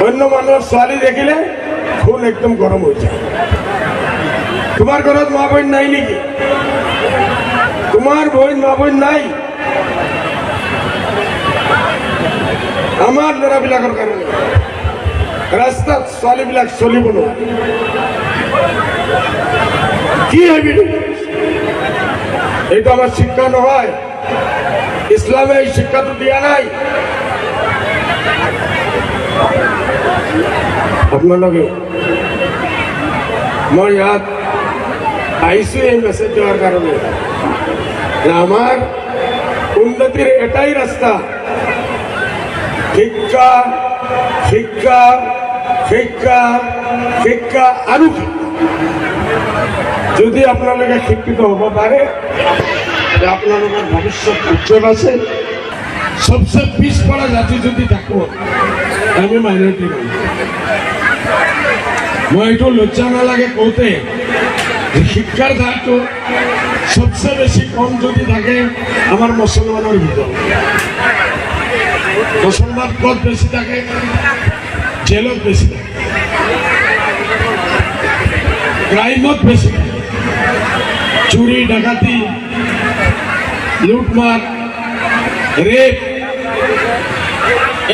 অন্য মানুষ ছোৱালী দেখিলে খুন একদম গরম হয়ে যায়। তোমার ঘরত মা বোন নাই নেকি? তোমার বোন মা বোন নাই? আমার ল'ৰাবিলাকৰ কাৰণে ৰাস্তাত ছোৱালীবিলাক চলিব নোৱাৰে। কি হবি? এইটো আমার শিক্ষা নহয়। ইসলামে এই শিক্ষাটো দিয়া নাই। আপোনালোকে মই ইয়াত আহিছো এই মেছেজ দেওয়ার কারণে আমার উন্নতির এটাই রাস্তা, শিক্ষা শিক্ষা শিক্ষা শিক্ষা আৰু যদি আপোনালোকে শিক্ষিত হব পাৰে আপোনালোকৰ ভৱিষ্যত উজ্জ্বল আছে। সবচে পিছপৰা জাতি যদি থাকো আমি মাইনৰিটি মানুহ। মই এইটো লজ্জা নালাগে কওঁতে শিক্ষাৰ ধাৰটো সবচে বেছি কম যদি থাকে আমাৰ মুছলমানৰ ভিতৰত। মুছলমান ক'ত বেছি থাকে? জেলত বেছি থাকে, ক্রাইমত বেশি থাকে, চুরি ডাকাতি লুটমার রেপ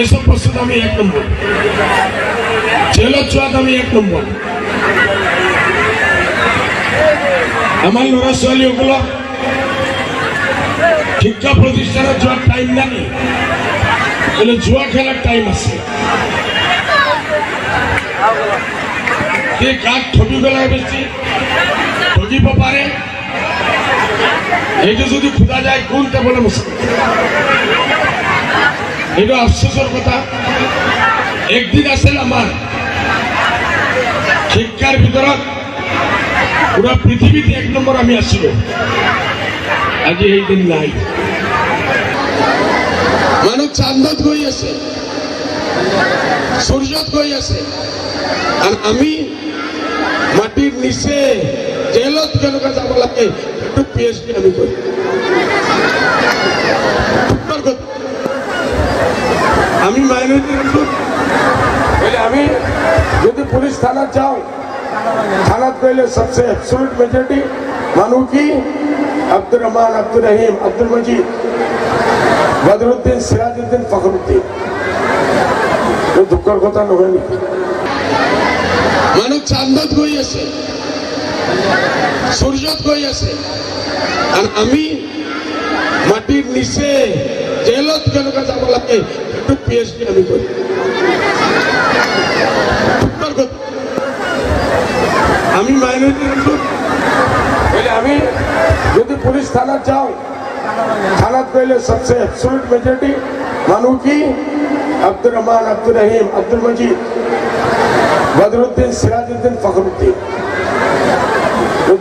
এসব বস্তুত আমি 1 নম্বর। জেলত যোৱাত আমি 1 নম্বর। আমার ল'ৰা ছোৱালীসকলক শিক্ষা প্রতিষ্ঠানত যোৱাৰ টাইম নাই, বলে জুয়া খেলার টাইম আছে। কাক ঠগি পেলাই বেশি ঠগিব পারে এইটো যদি খোঁজা যায় কোনটা বলে মুশকিল। এইটো আফসোসের কথা। একদিন আছিল আমার শিক্ষার ভিতৰত পুরা পৃথিবীতে 1 নম্বর আমি আছিলো, আজি এই দিন নাই। মানুষ চাঁদত গৈ আছে, সূর্যত গৈ আছে, আর আমি মাটির নিচে জেলত কেনেকা যাব লাগে একটু PhD আমি করি। আমি মাইনরিটি বলে আমি যদি পুলিশ থানাত যাও, থানাত গেলে সবচেয়ে অ্যাবসলিউট মেজরিটি মানুষ কি আব্দুর রহমান, আব্দুর রহিম, আব্দুল মজিদ, বদরুদ্দিন, সিরাজউদ্দিন, ফখরুদ্দিন। দুঃখের কথা নহয় নেকি? মানুষ চাঁদত গৈ আছে, সূর্যত গৈ আছে, আর আমি মাটির নিচে জেলত কেনেকা যাব লাগে একটু PhD আমি করি। আমি মাইনরিটি বলে আমি যদি পুলিশ থানাত যাও, থানাত গেলে সবচেয়ে অ্যাবসলিউট মেজরিটি মানুষ কি আব্দুর রহমান, আব্দুর রহিম, আব্দুল মজিদ, বদরুদ্দিন, সিরাজউদ্দিন, ফখরুদ্দিন।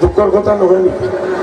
দুঃখের কথা নহয় নেকি?